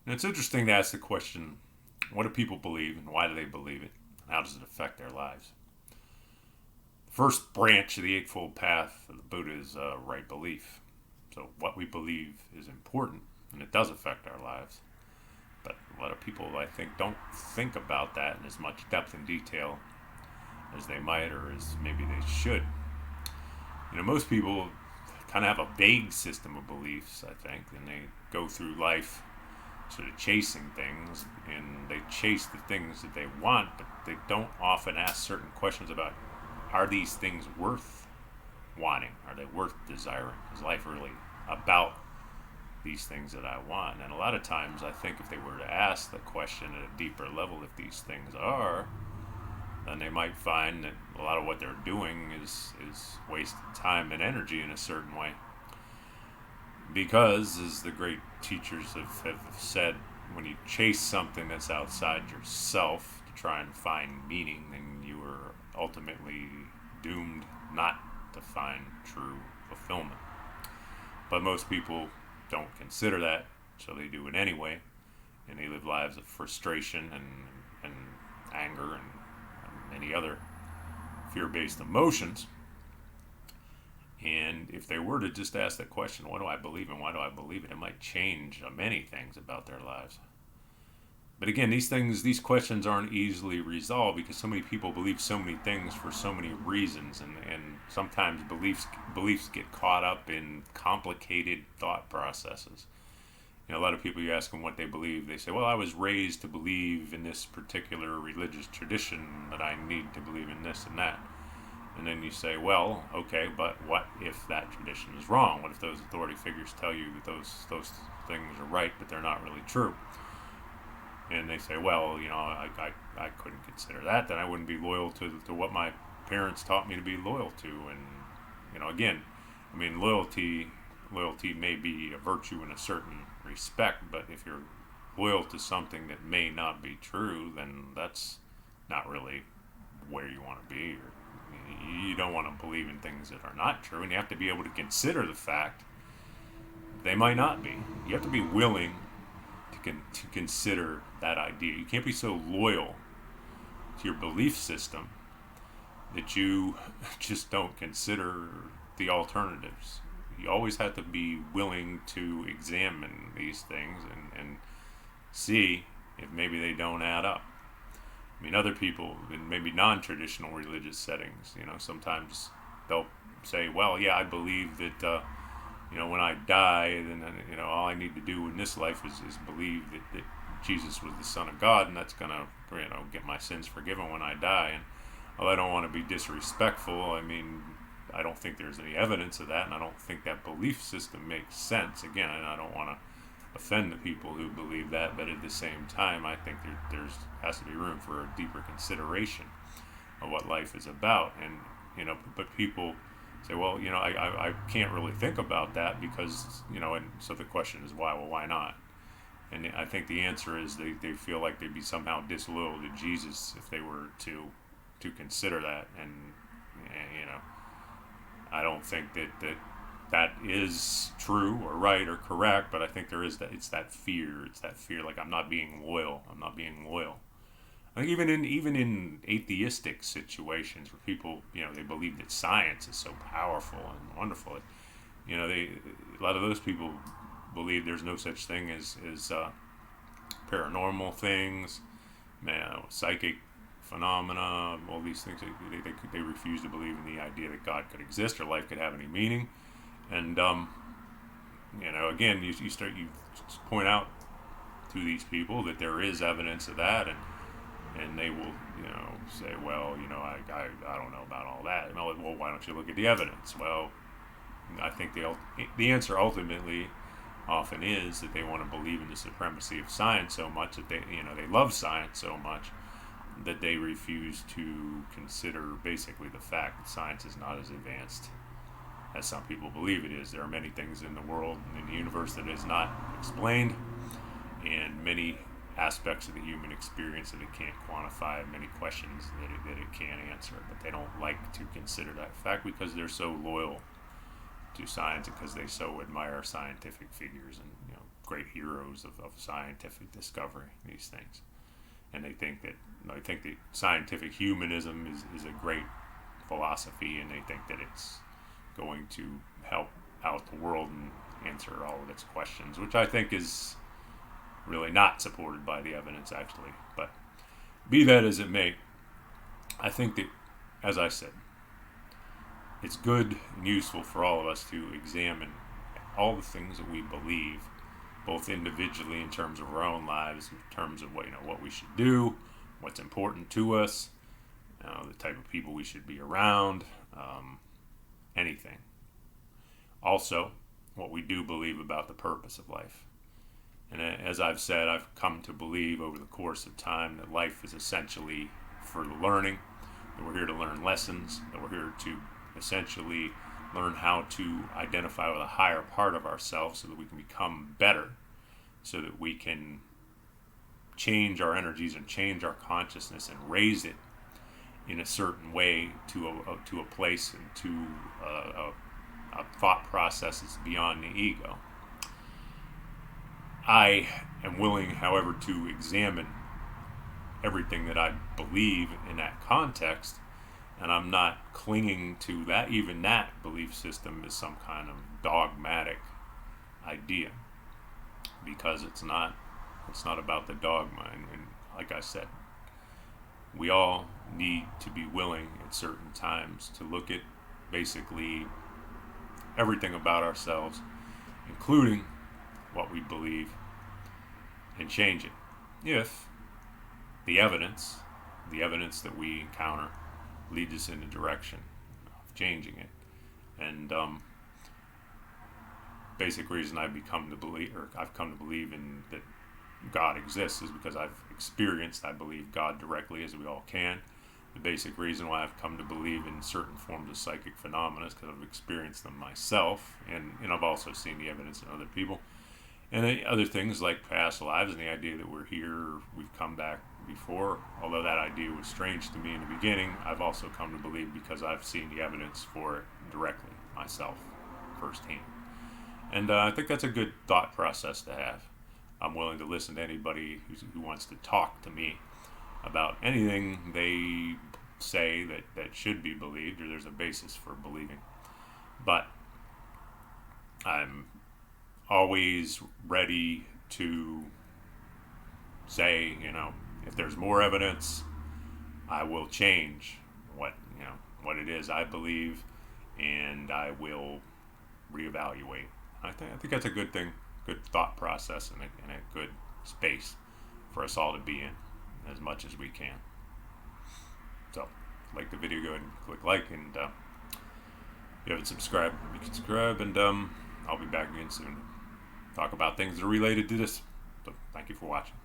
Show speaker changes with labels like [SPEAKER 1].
[SPEAKER 1] And it's interesting to ask the question, what do people believe and why do they believe it? And how does it affect their lives? The first branch of the Eightfold Path of the Buddha is right belief. So what we believe is important and it does affect our lives. But a lot of people, I think, don't think about that in as much depth and detail as they might or as maybe they should. Most people kind of have a vague system of beliefs, I think, and they go through life sort of chasing things, and they chase the things that they want, but they don't often ask certain questions about, are these things worth wanting? Are they worth desiring? Is life really about these things that I want? And a lot of times I think if they were to ask the question at a deeper level, if these things are, then they might find that a lot of what they're doing is wasted time and energy in a certain way. Because, as the great teachers have said, when you chase something that's outside yourself to try and find meaning, then you are ultimately doomed not to find true fulfillment. But most people don't consider that, so they do it anyway, and they live lives of frustration and anger and many other fear-based emotions. And if they were to just ask that question, what do I believe and why do I believe it, it might change many things about their lives. But again, these questions aren't easily resolved because so many people believe so many things for so many reasons, and sometimes beliefs get caught up in complicated thought processes. A lot of people, you ask them what they believe, they say, well, I was raised to believe in this particular religious tradition, that I need to believe in this and that. And then you say, well, okay, but what if that tradition is wrong? What if those authority figures tell you that those things are right, but they're not really true? And they say, well, I couldn't consider that. Then I wouldn't be loyal to what my parents taught me to be loyal to. And, again, loyalty may be a virtue in a certain respect, but if you're loyal to something that may not be true, then that's not really where you want to be. You don't want to believe in things that are not true, and you have to be able to consider the fact they might not be. You have to be willing to consider that idea. You can't be so loyal to your belief system that you just don't consider the alternatives. You always have to be willing to examine these things and see if maybe they don't add up. Other people in maybe non-traditional religious settings, sometimes they'll say, well, yeah, I believe that, when I die, then, all I need to do in this life is believe that Jesus was the Son of God, and that's going to, get my sins forgiven when I die. And while I don't want to be disrespectful, I don't think there's any evidence of that, and I don't think that belief system makes sense. Again, and I don't want to offend the people who believe that, but at the same time, I think there's has to be room for a deeper consideration of what life is about. And but people say, well, I can't really think about that because and so the question is why? Well, why not? And I think the answer is they feel like they'd be somehow disloyal to Jesus if they were to consider that. And I don't think that is true or right or correct, but I think there is that. It's that fear like I'm not being loyal. I think even in atheistic situations where people they believe that science is so powerful and wonderful, a lot of those people believe there's no such thing as paranormal things, psychic phenomena, all these things. They refuse to believe in the idea that God could exist or life could have any meaning. And again, you point out to these people that there is evidence of that, and they will say, well, I don't know about all that. And I'll like, well, why don't you look at the evidence? Well, I think the answer ultimately often is that they want to believe in the supremacy of science so much that they love science so much that they refuse to consider basically the fact that science is not as advanced as some people believe it is. There are many things in the world and in the universe that is not explained, and many aspects of the human experience that it can't quantify, many questions that it can't answer. But they don't like to consider that fact because they're so loyal to science and because they so admire scientific figures and great heroes of scientific discovery, these things. And they think that scientific humanism is a great philosophy, and they think that it's going to help out the world and answer all of its questions, which I think is really not supported by the evidence, actually. But be that as it may, I think that, as I said, it's good and useful for all of us to examine all the things that we believe, both individually in terms of our own lives, in terms of what we should do, what's important to us, the type of people we should be around, anything. Also, what we do believe about the purpose of life. And as I've said, I've come to believe over the course of time that life is essentially for learning, that we're here to learn lessons, that we're here to essentially learn how to identify with a higher part of ourselves so that we can become better, so that we can change our energies and change our consciousness and raise it in a certain way to a place and to a thought process that's beyond the ego. I am willing, however, to examine everything that I believe in that context, and I'm not clinging to that, even that belief system as some kind of dogmatic idea, because it's not about the dogma. And like I said, we all need to be willing at certain times to look at basically everything about ourselves, including what we believe, and change it if the evidence that we encounter leads us in the direction of changing it. And basic reason I've come to believe in that God exists is because I've experienced, I believe, God directly, as we all can. The basic reason why I've come to believe in certain forms of psychic phenomena is because I've experienced them myself, and I've also seen the evidence in other people. And the other things like past lives and the idea that we're here, we've come back before, although that idea was strange to me in the beginning, I've also come to believe because I've seen the evidence for it directly myself, firsthand. And I think that's a good thought process to have. I'm willing to listen to anybody who wants to talk to me about anything they say that should be believed or there's a basis for believing. But I'm always ready to say, if there's more evidence, I will change what it is I believe, and I will reevaluate. I think that's a good thing, good thought process, and a good space for us all to be in as much as we can. So, like the video, go ahead and click like, and if you haven't subscribed, you can subscribe, and I'll be back again soon to talk about things that are related to this. So, thank you for watching.